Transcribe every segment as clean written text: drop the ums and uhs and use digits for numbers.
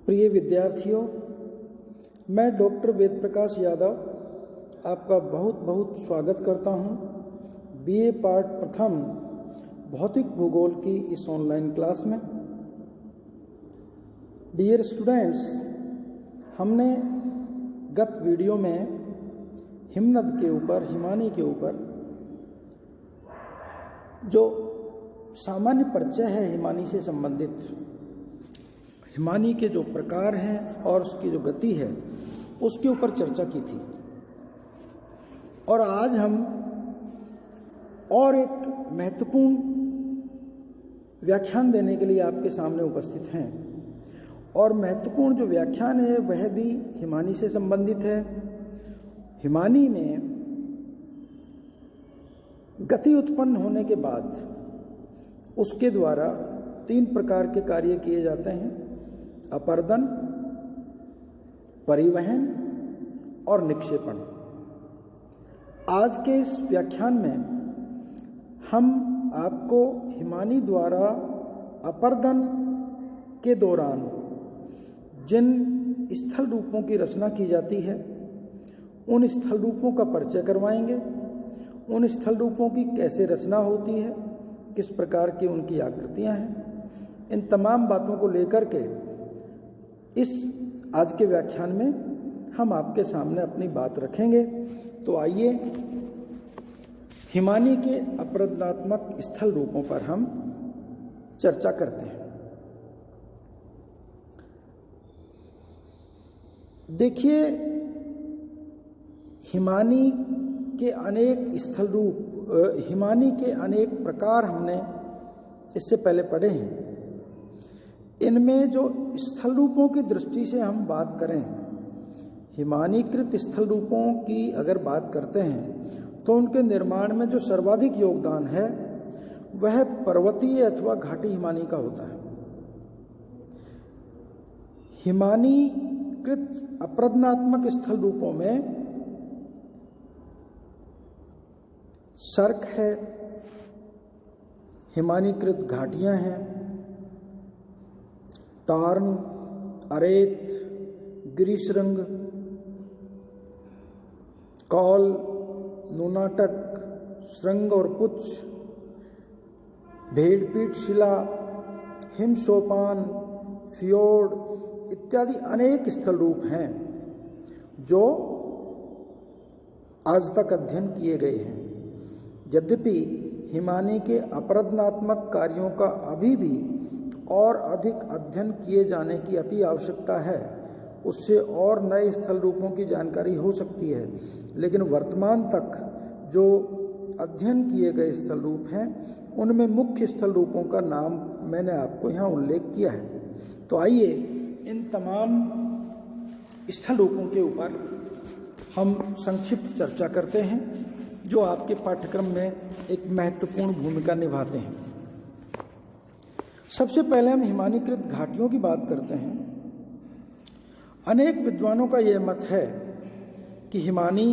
प्रिय विद्यार्थियों, मैं डॉक्टर वेद प्रकाश यादव आपका बहुत बहुत स्वागत करता हूं बीए पार्ट प्रथम भौतिक भूगोल की इस ऑनलाइन क्लास में। डियर स्टूडेंट्स, हमने गत वीडियो में हिमनद के ऊपर, हिमानी के ऊपर जो सामान्य परिचय है हिमानी से संबंधित, हिमानी के जो प्रकार हैं और उसकी जो गति है उसके ऊपर चर्चा की थी। और आज हम और एक महत्वपूर्ण व्याख्यान देने के लिए आपके सामने उपस्थित हैं। और महत्वपूर्ण जो व्याख्यान है वह भी हिमानी से संबंधित है। हिमानी में गति उत्पन्न होने के बाद उसके द्वारा 3 प्रकार के कार्य किए जाते हैं: अपर्दन, परिवहन और निक्षेपण। आज के इस व्याख्यान में हम आपको हिमानी द्वारा अपर्दन के दौरान जिन स्थल रूपों की रचना की जाती है उन स्थल रूपों का परिचय करवाएंगे। उन स्थल रूपों की कैसे रचना होती है, किस प्रकार की उनकी आकृतियां हैं, इन तमाम बातों को लेकर के इस आज के व्याख्यान में हम आपके सामने अपनी बात रखेंगे। तो आइए हिमानी के अपरदनात्मक स्थल रूपों पर हम चर्चा करते हैं। देखिए, हिमानी के अनेक स्थल रूप, हिमानी के अनेक प्रकार हमने इससे पहले पढ़े हैं। इनमें जो स्थल रूपों की दृष्टि से हम बात करें, हिमानीकृत स्थल रूपों की अगर बात करते हैं तो उनके निर्माण में जो सर्वाधिक योगदान है वह पर्वतीय अथवा घाटी हिमानी का होता है। हिमानीकृत अपरदनात्मक स्थल रूपों में सर्क है, हिमानीकृत घाटियां हैं, टार्न, अरेत, गिरिशृंग, कौल, नूनाटक, श्रृंग और पुच्छ, भेड़पीठ शिला, हिमसोपान, फियोर्ड इत्यादि अनेक स्थल रूप हैं जो आज तक अध्ययन किए गए हैं। यद्यपि हिमानी के अपरदनात्मक कार्यों का अभी भी और अधिक अध्ययन किए जाने की अति आवश्यकता है, उससे और नए स्थल रूपों की जानकारी हो सकती है, लेकिन वर्तमान तक जो अध्ययन किए गए स्थल रूप हैं उनमें मुख्य स्थल रूपों का नाम मैंने आपको यहाँ उल्लेख किया है। तो आइए इन तमाम स्थल रूपों के ऊपर हम संक्षिप्त चर्चा करते हैं जो आपके पाठ्यक्रम में एक महत्वपूर्ण भूमिका निभाते हैं। सबसे पहले हम हिमानीकृत घाटियों की बात करते हैं। अनेक विद्वानों का यह मत है कि हिमानी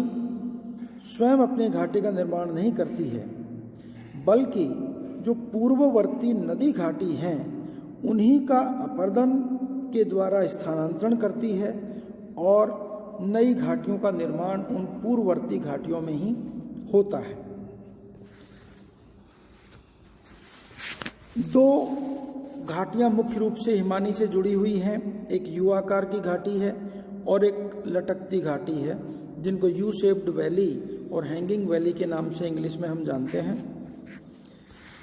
स्वयं अपनी घाटी का निर्माण नहीं करती है, बल्कि जो पूर्ववर्ती नदी घाटी हैं उन्हीं का अपर्दन के द्वारा स्थानांतरण करती है और नई घाटियों का निर्माण उन पूर्ववर्ती घाटियों में ही होता है। 2 घाटियां मुख्य रूप से हिमानी से जुड़ी हुई हैं। एक यू आकार की घाटी है और एक लटकती घाटी है, जिनको यू शेप्ड वैली और हैंगिंग वैली के नाम से इंग्लिश में हम जानते हैं।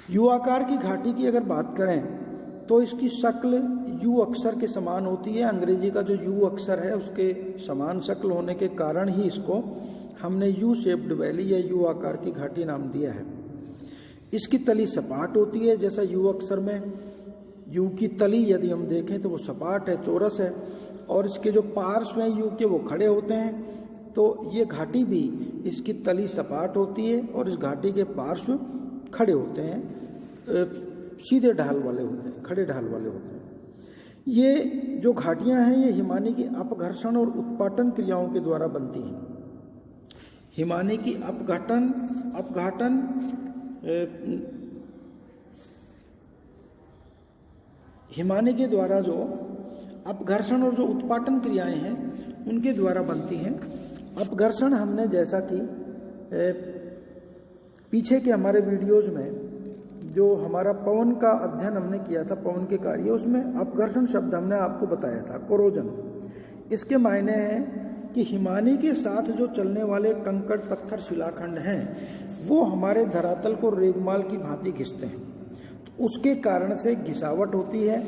यू आकार की घाटी की अगर बात करें तो इसकी शक्ल यू अक्षर के समान होती है। अंग्रेजी का जो यू अक्षर है उसके समान शक्ल होने के कारण ही इसको हमने यू शेप्ड वैली या यू आकार की घाटी नाम दिया है। इसकी तली सपाट होती है, जैसा यू अक्षर में यू की तली यदि हम देखें तो वो सपाट है, चौरस है, और इसके जो पार्श्व हैं यू के वो खड़े होते हैं। तो ये घाटी भी, इसकी तली सपाट होती है और इस घाटी के पार्श्व खड़े होते हैं, सीधे ढाल वाले होते हैं, खड़े ढाल वाले होते हैं। ये जो घाटियां हैं ये हिमानी की अपघर्षण और उत्पाटन क्रियाओं के द्वारा बनती हैं। हिमानी की अपघाटन हिमानी के द्वारा जो अपघर्षण और जो उत्पाटन क्रियाएं हैं उनके द्वारा बनती हैं। अपघर्षण हमने जैसा कि पीछे के हमारे वीडियोज में जो हमारा पवन का अध्ययन हमने किया था, पवन के कार्य, उसमें अपघर्षण शब्द हमने आपको बताया था, कोरोजन। इसके मायने हैं कि हिमानी के साथ जो चलने वाले कंकड़, पत्थर, शिलाखंड हैं वो हमारे धरातल को रेगमाल की भांति घिसते हैं, तो उसके कारण से घिसावट होती है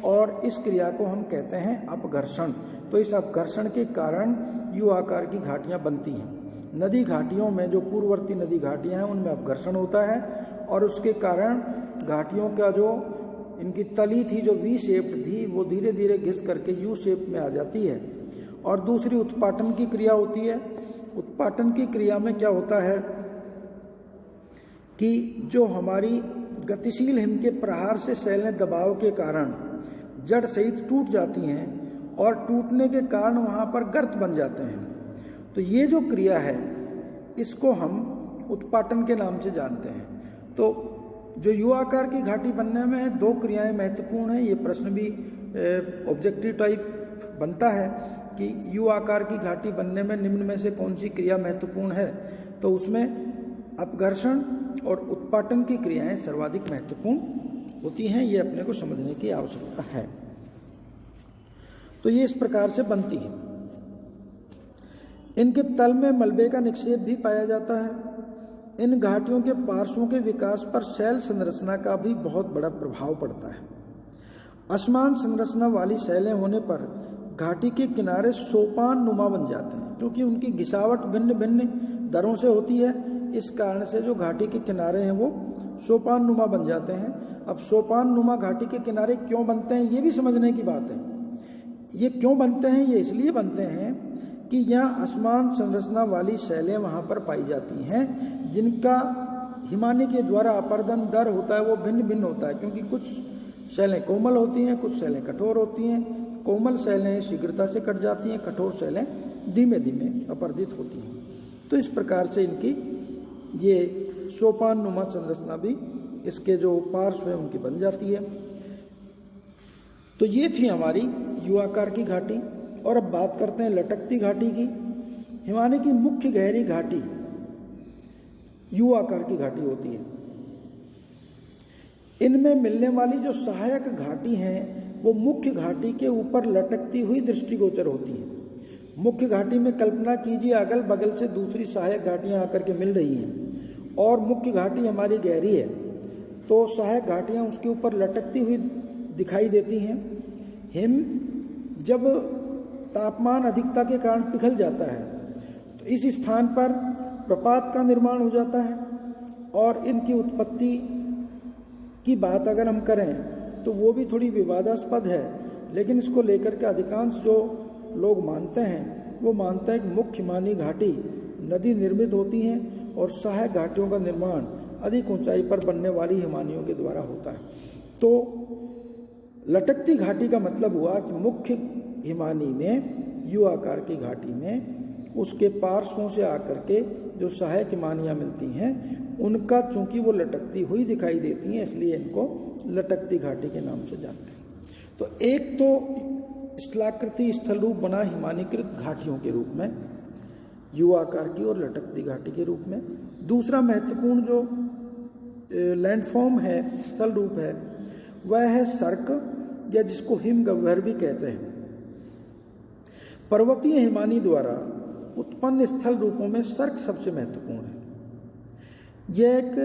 और इस क्रिया को हम कहते हैं अपघर्षण। तो इस अपघर्षण के कारण यू आकार की घाटियां बनती हैं। नदी घाटियों में जो पूर्ववर्ती नदी घाटियां हैं उनमें अपघर्षण होता है और उसके कारण घाटियों का जो इनकी तली थी जो वी शेप्ड थी वो धीरे धीरे घिस करके यू शेप में आ जाती है। और दूसरी उत्पाटन की क्रिया होती है। उत्पाटन की क्रिया में क्या होता है कि जो हमारी गतिशील हिम के प्रहार से शैलें दबाव के कारण जड़ सहित टूट जाती हैं और टूटने के कारण वहाँ पर गर्त बन जाते हैं। तो ये जो क्रिया है इसको हम उत्पाटन के नाम से जानते हैं। तो जो यू आकार की घाटी बनने में दो क्रियाएं महत्वपूर्ण हैं। ये प्रश्न भी ऑब्जेक्टिव टाइप बनता है कि यू आकार की घाटी बनने में निम्न में से कौन सी क्रिया महत्वपूर्ण है, तो उसमें अपघर्षण और उत्पाटन की क्रियाएं सर्वाधिक महत्वपूर्ण होती हैं। ये अपने को समझने की आवश्यकता है। तो ये इस प्रकार से बनती है। इनके तल में मलबे का निक्षेप भी पाया जाता है। इन घाटियों के पार्श्वों के विकास पर शैल संरचना का भी बहुत बड़ा प्रभाव पड़ता है। असमान संरचना वाली शैलें होने पर घाटी के किनारे सोपान नुमा बन जाते हैं, क्योंकि उनकी घिसावट भिन्न भिन्न दरों से होती है। इस कारण से जो घाटी के किनारे हैं वो सोपान नुमा बन जाते हैं। अब सोपान नुमा घाटी के किनारे क्यों बनते हैं ये भी समझने की बात है। ये क्यों बनते हैं? ये इसलिए बनते हैं कि यहाँ असमान संरचना वाली शैलें वहाँ पर पाई जाती हैं जिनका हिमानी के द्वारा अपर्दन दर होता है वो भिन्न भिन्न होता है, क्योंकि कुछ शैलें कोमल होती हैं, कुछ शैलें कठोर होती हैं। कोमल शैलें शीघ्रता से कट जाती हैं, कठोर शैलें धीमे धीमे अपर्दित होती हैं। तो इस प्रकार से इनकी ये सोपान नुमा संरचना भी इसके जो पार्श्व है उनकी बन जाती है। तो ये थी हमारी यू आकार की घाटी। और अब बात करते हैं लटकती घाटी की। हिमानी की मुख्य गहरी घाटी यू आकार की घाटी होती है। इनमें मिलने वाली जो सहायक घाटी हैं वो मुख्य घाटी के ऊपर लटकती हुई दृष्टिगोचर होती है। मुख्य घाटी में कल्पना कीजिए अगल बगल से दूसरी सहायक घाटियां आकर के मिल रही हैं और मुख्य घाटी हमारी गहरी है, तो सहायक घाटियां उसके ऊपर लटकती हुई दिखाई देती हैं। हिम जब तापमान अधिकता के कारण पिघल जाता है तो इस स्थान पर प्रपात का निर्माण हो जाता है। और इनकी उत्पत्ति की बात अगर हम करें तो वो भी थोड़ी विवादास्पद है, लेकिन इसको लेकर के अधिकांश जो लोग मानते हैं वो मानते हैं कि मुख्य हिमानी घाटी नदी निर्मित होती हैं और सहायक घाटियों का निर्माण अधिक ऊंचाई पर बनने वाली हिमानियों के द्वारा होता है। तो लटकती घाटी का मतलब हुआ कि मुख्य हिमानी में यू आकार की घाटी में उसके पार्श्वों से आकर के जो सहायक हिमानियाँ मिलती हैं उनका चूंकि वो लटकती हुई दिखाई देती हैं इसलिए इनको लटकती घाटी के नाम से जानते हैं। तो एक तो स्थलाकृति स्थल रूप बना हिमानीकृत घाटियों के रूप में यू आकार की और लटकती घाटी के रूप में। दूसरा महत्वपूर्ण जो लैंडफॉर्म है, स्थल रूप है, वह है सर्क, या जिसको हिमगह्वर भी कहते हैं। पर्वतीय हिमानी द्वारा उत्पन्न स्थल रूपों में सर्क सबसे महत्वपूर्ण है। यह एक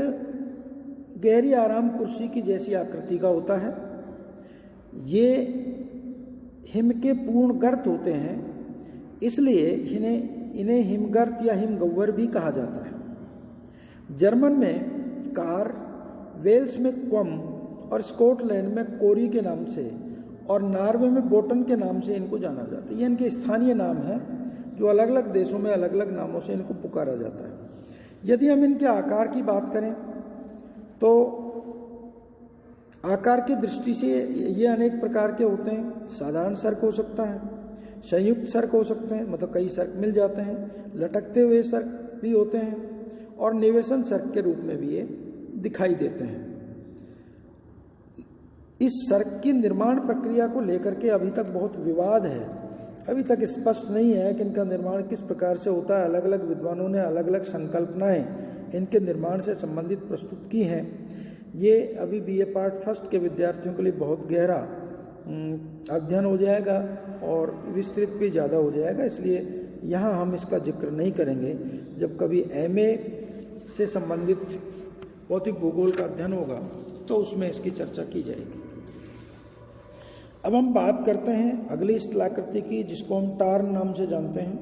गहरी आराम कुर्सी की जैसी आकृति का होता है। ये हिम के पूर्ण गर्त होते हैं, इसलिए इन्हें हिमगर्त या हिमगह्वर भी कहा जाता है। जर्मन में कार, वेल्स में क्वम और स्कॉटलैंड में कोरी के नाम से और नॉर्वे में बोटन के नाम से इनको जाना जाता है। ये इनके स्थानीय नाम हैं जो अलग अलग देशों में अलग अलग नामों से इनको पुकारा जाता है। यदि हम इनके आकार की बात करें तो आकार की दृष्टि से ये अनेक प्रकार के होते हैं। साधारण सर्क हो सकता है, संयुक्त सर्क हो सकते हैं, मतलब कई सर्क मिल जाते हैं, लटकते हुए सर्क भी होते हैं और निवेशन सर्क के रूप में भी ये दिखाई देते हैं। इस सड़क की निर्माण प्रक्रिया को लेकर के अभी तक बहुत विवाद है। अभी तक स्पष्ट नहीं है कि इनका निर्माण किस प्रकार से होता है। अलग अलग विद्वानों ने अलग अलग संकल्पनाएं इनके निर्माण से संबंधित प्रस्तुत की हैं। ये अभी BA पार्ट फर्स्ट के विद्यार्थियों के लिए बहुत गहरा अध्ययन हो जाएगा और विस्तृत भी ज़्यादा हो जाएगा, इसलिए यहाँ हम इसका जिक्र नहीं करेंगे। जब कभी MA से संबंधित भौतिक भूगोल का अध्ययन होगा तो उसमें इसकी चर्चा की जाएगी। अब हम बात करते हैं अगली स्थलाकृति की, जिसको हम टार्न नाम से जानते हैं।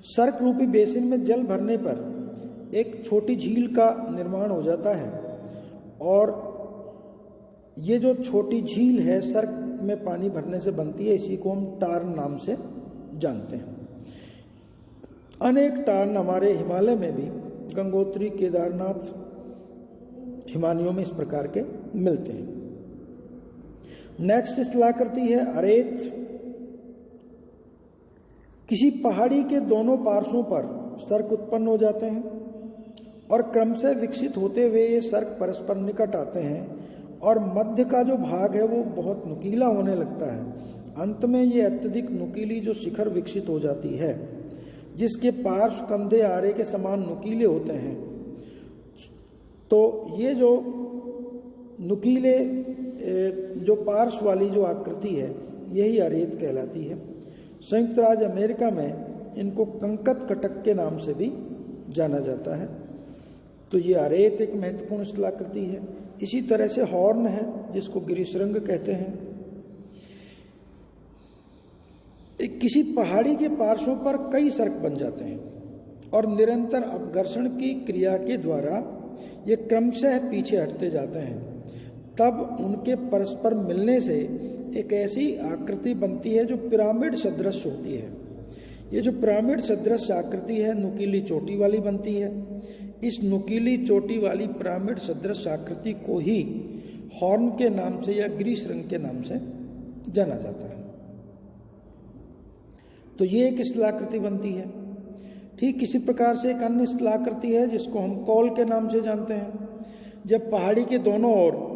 सर्क रूपी बेसिन में जल भरने पर एक छोटी झील का निर्माण हो जाता है और ये जो छोटी झील है सर्क में पानी भरने से बनती है, इसी को हम टार्न नाम से जानते हैं। अनेक टार्न हमारे हिमालय में भी गंगोत्री, केदारनाथ हिमानियों में इस प्रकार के मिलते हैं। नेक्स्ट स्थलाकृति है अरेत। किसी पहाड़ी के दोनों पार्श्वों पर सर्क उत्पन्न हो जाते हैं और क्रमशः विकसित होते हुए ये सर्क परस्पर निकट आते हैं और मध्य का जो भाग है वो बहुत नुकीला होने लगता है। अंत में ये अत्यधिक नुकीली जो शिखर विकसित हो जाती है, जिसके पार्श्व कंधे आरे के समान नुकीले होते हैं। तो ये जो नुकीले जो पार्श्व वाली जो आकृति है यही अरेत कहलाती है। संयुक्त राज्य अमेरिका में इनको कंकत कटक के नाम से भी जाना जाता है। तो ये अरेत एक महत्वपूर्ण स्थलाकृति है। इसी तरह से हॉर्न है, जिसको गिरिशृंग कहते हैं। किसी पहाड़ी के पार्श्वों पर कई सर्क बन जाते हैं और निरंतर अपघर्षण की क्रिया के द्वारा ये क्रमशः पीछे हटते जाते हैं। तब उनके परस्पर मिलने से एक ऐसी आकृति बनती है जो पिरामिड सदृश होती है। ये जो पिरामिड सदृश आकृति है नुकीली चोटी वाली बनती है। इस नुकीली चोटी वाली पिरामिड सदृश आकृति को ही हॉर्न के नाम से या गिरिशृंग के नाम से जाना जाता है। तो ये एक स्थलाकृति बनती है। ठीक इसी प्रकार से एक अन्य स्थलाकृति है जिसको हम कॉल के नाम से जानते हैं। जब पहाड़ी के दोनों ओर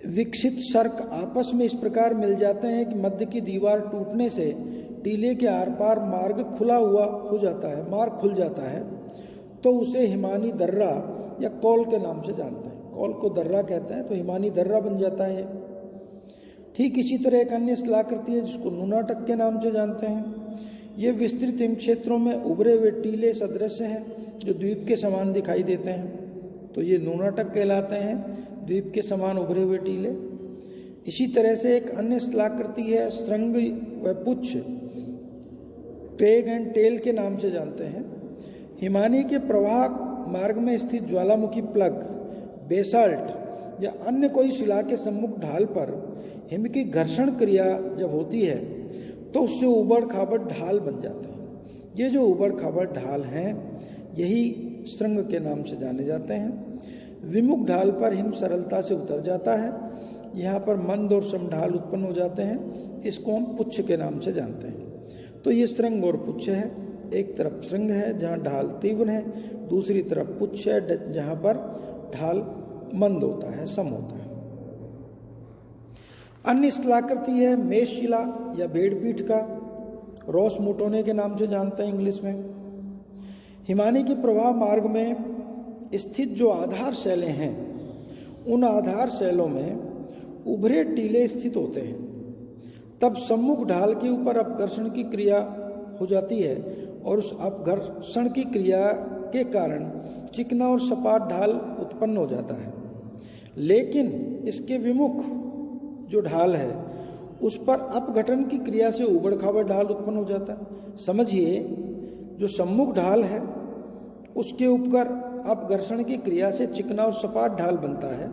विकसित सर्क आपस में इस प्रकार मिल जाते हैं कि मध्य की दीवार टूटने से टीले के आर पार मार्ग खुला हुआ हो जाता है, मार्ग खुल जाता है, तो उसे हिमानी दर्रा या कॉल के नाम से जानते हैं। कॉल को दर्रा कहते हैं, तो हिमानी दर्रा बन जाता है। ठीक इसी तरह एक अन्य स्थलाकृति है जिसको नूनाटक के नाम से जानते हैं। ये विस्तृत हिम क्षेत्रों में उभरे हुए टीले सदृश हैं जो द्वीप के समान दिखाई देते हैं। तो ये नूनाटक कहलाते हैं, द्वीप के समान उभरे हुए टीले। इसी तरह से एक अन्य स्थलाकृति है श्रृंग व पुच्छ, क्रेग एंड टेल के नाम से जानते हैं। हिमानी के प्रवाह मार्ग में स्थित ज्वालामुखी प्लग, बेसाल्ट या अन्य कोई शिला के सम्मुख ढाल पर हिम की घर्षण क्रिया जब होती है तो उससे उबड़ खाबड़ ढाल बन जाते हैं। ये जो उबड़ खाबड़ ढाल हैं यही श्रृंग के नाम से जाने जाते हैं। विमुख ढाल पर हिम सरलता से उतर जाता है। यहाँ पर मंद और सम ढाल उत्पन्न हो जाते हैं। इसको हम पुच्छ के नाम से जानते हैं। तो ये श्रृंग और पुच्छ है। एक तरफ श्रृंग है जहाँ ढाल तीव्र है, दूसरी तरफ पुच्छ है जहाँ पर ढाल मंद होता है, सम होता है। अन्य स्थलाकृति है मेषशिला या भेड़पीठ का, रॉस मोटोने के नाम से जानते हैं इंग्लिश में। हिमानी के प्रवाह मार्ग में स्थित जो आधार शैलें हैं उन आधार शैलों में उभरे टीले स्थित होते हैं। तब सम्मुख ढाल के ऊपर अपघर्षण की क्रिया हो जाती है और उस अपघर्षण की क्रिया के कारण चिकना और सपाट ढाल उत्पन्न हो जाता है। लेकिन इसके विमुख जो ढाल है उस पर अपघटन की क्रिया से उबड़ खाबड़ ढाल उत्पन्न हो जाता है। समझिए, जो सम्मुख ढाल है उसके ऊपर अपघर्षण की क्रिया से चिकना और सपाट ढाल बनता है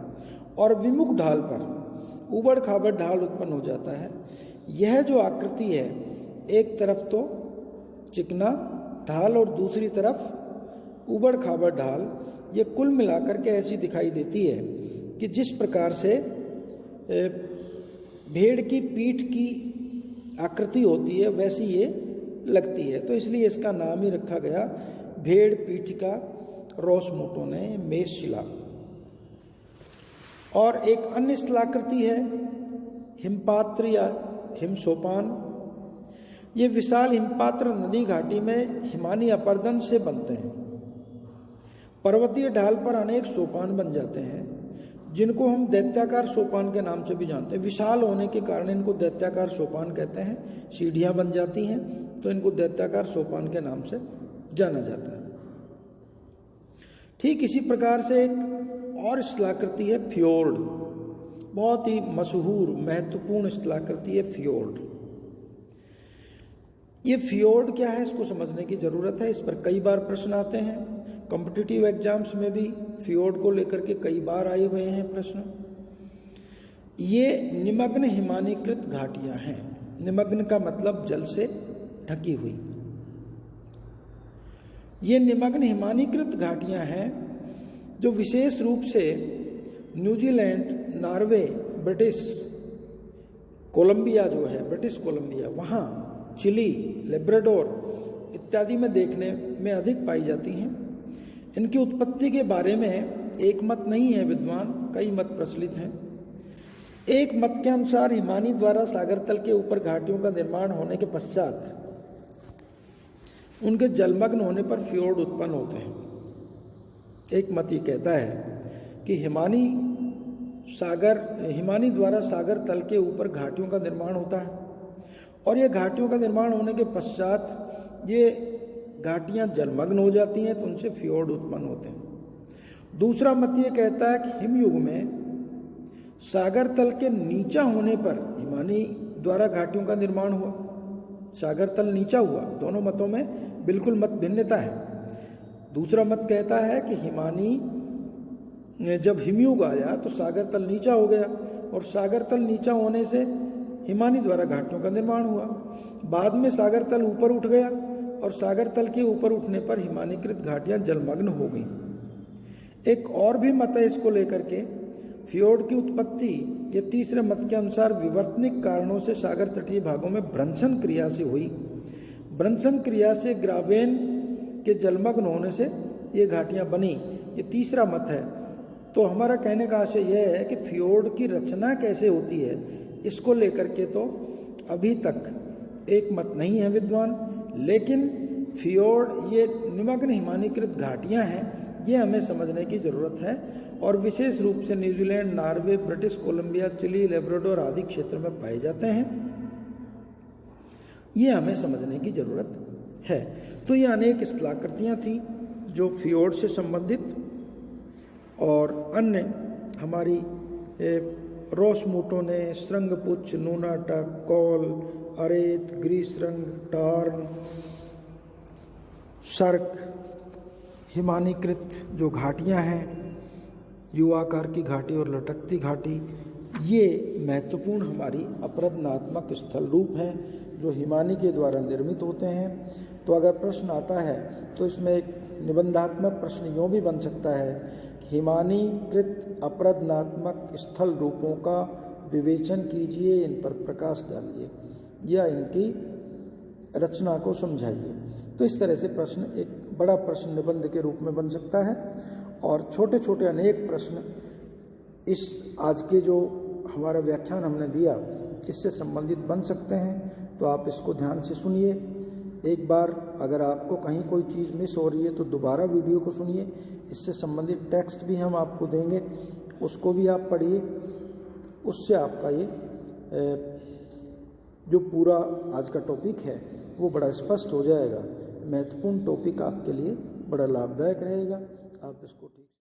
और विमुख ढाल पर उबड़ खाबड़ ढाल उत्पन्न हो जाता है। यह जो आकृति है, एक तरफ तो चिकना ढाल और दूसरी तरफ उबड़ खाबड़ ढाल, ये कुल मिलाकर के ऐसी दिखाई देती है कि जिस प्रकार से भेड़ की पीठ की आकृति होती है वैसी ये लगती है। तो इसलिए इसका नाम ही रखा गया भेड़ पीठ का रॉस मोटोने मेषशिला। और एक अन्य स्थलाकृति है हिमपात्र या हिमसोपान। ये विशाल हिमपात्र नदी घाटी में हिमानी अपर्दन से बनते हैं। पर्वतीय ढाल पर अनेक सोपान बन जाते हैं जिनको हम दैत्याकार सोपान के नाम से भी जानते हैं। विशाल होने के कारण इनको दैत्याकार सोपान कहते हैं। सीढ़ियां बन जाती हैं तो इनको दैत्याकार सोपान के नाम से जाना जाता है। ठीक इसी प्रकार से एक और स्थलाकृति है फ्योर्ड। बहुत ही मशहूर महत्वपूर्ण स्थलाकृति है फ्योर्ड। ये फ्योर्ड क्या है इसको समझने की जरूरत है। इस पर कई बार प्रश्न आते हैं। कॉम्पिटिटिव एग्जाम्स में भी फ्योर्ड को लेकर के कई बार आए हुए हैं प्रश्न। ये निमग्न हिमानीकृत घाटियां हैं। निमग्न का मतलब जल से ढकी हुई। ये निमग्न हिमानीकृत घाटियां हैं जो विशेष रूप से न्यूजीलैंड, नॉर्वे, ब्रिटिश कोलंबिया जो है, ब्रिटिश कोलंबिया, वहाँ चिली, लेब्राडोर इत्यादि में देखने में अधिक पाई जाती हैं। इनकी उत्पत्ति के बारे में एक मत नहीं है विद्वान, कई मत प्रचलित हैं। एक मत के अनुसार हिमानी द्वारा सागर तल के ऊपर घाटियों का निर्माण होने के पश्चात उनके जलमग्न होने पर फ्योर्ड उत्पन्न होते हैं। एक मत ये कहता है कि हिमानी द्वारा सागर तल के ऊपर घाटियों का निर्माण होता है और ये घाटियों का निर्माण होने के पश्चात ये घाटियां जलमग्न हो जाती हैं तो उनसे फ्योर्ड उत्पन्न होते हैं। दूसरा मत ये कहता है कि हिमयुग में सागर तल के नीचा होने पर हिमानी द्वारा घाटियों का निर्माण हुआ। सागर तल नीचा हुआ। दोनों मतों में बिल्कुल मत भिन्नता है। दूसरा मत कहता है कि हिमानी जब हिमयुग आया तो सागर तल नीचा हो गया और सागर तल नीचा होने से हिमानी द्वारा घाटियों का निर्माण हुआ। बाद में सागर तल ऊपर उठ गया और सागर तल के ऊपर उठने पर हिमानीकृत घाटियां जलमग्न हो गईं। एक और भी मत है इसको लेकर के। फ्योर्ड की उत्पत्ति ये तीसरे मत के अनुसार विवर्तनिक कारणों से सागर तटीय भागों में भ्रंशन क्रिया से हुई। भ्रंशन क्रिया से ग्राबेन के जलमग्न होने से ये घाटियां बनी। ये तीसरा मत है। तो हमारा कहने का आशय यह है कि फ्योर्ड की रचना कैसे होती है इसको लेकर के तो अभी तक एक मत नहीं है विद्वान, लेकिन फ्योर्ड ये निमग्न हिमानीकृत घाटियां हैं, ये हमें समझने की ज़रूरत है और विशेष रूप से New Zealand, Norway, British Columbia, Chile, Labrador आदि क्षेत्र में पाए जाते हैं। ये हमें समझने की ज़रूरत है। तो ये अनेक स्थलाकृतियाँ थी जो फ्योर्ड से संबंधित और अन्य हमारी रोसमूटों ने श्रृंगपुच्छ, नूनाटक, कौल, अरेत, ग्रीसरंग, टार्न, सर्क, हिमानीकृत जो घाटियां हैं, यू आकार की घाटी और लटकती घाटी, ये महत्वपूर्ण हमारी अपरदनात्मक स्थल रूप हैं जो हिमानी के द्वारा निर्मित होते हैं। तो अगर प्रश्न आता है तो इसमें एक निबंधात्मक प्रश्न यूँ भी बन सकता है कि हिमानीकृत अपरदनात्मक स्थल रूपों का विवेचन कीजिए, इन पर प्रकाश डालिए या इनकी रचना को समझाइए। तो इस तरह से प्रश्न एक बड़ा प्रश्न निबंध के रूप में बन सकता है और छोटे छोटे अनेक प्रश्न इस आज के जो हमारा व्याख्यान हमने दिया इससे संबंधित बन सकते हैं। तो आप इसको ध्यान से सुनिए। एक बार अगर आपको कहीं कोई चीज़ मिस हो रही है तो दोबारा वीडियो को सुनिए। इससे संबंधित टेक्स्ट भी हम आपको देंगे, उसको भी आप पढ़िए। उससे आपका ये जो पूरा आज का टॉपिक है वो बड़ा स्पष्ट हो जाएगा। महत्वपूर्ण टॉपिक आपके लिए बड़ा लाभदायक रहेगा। आप इसको ठीक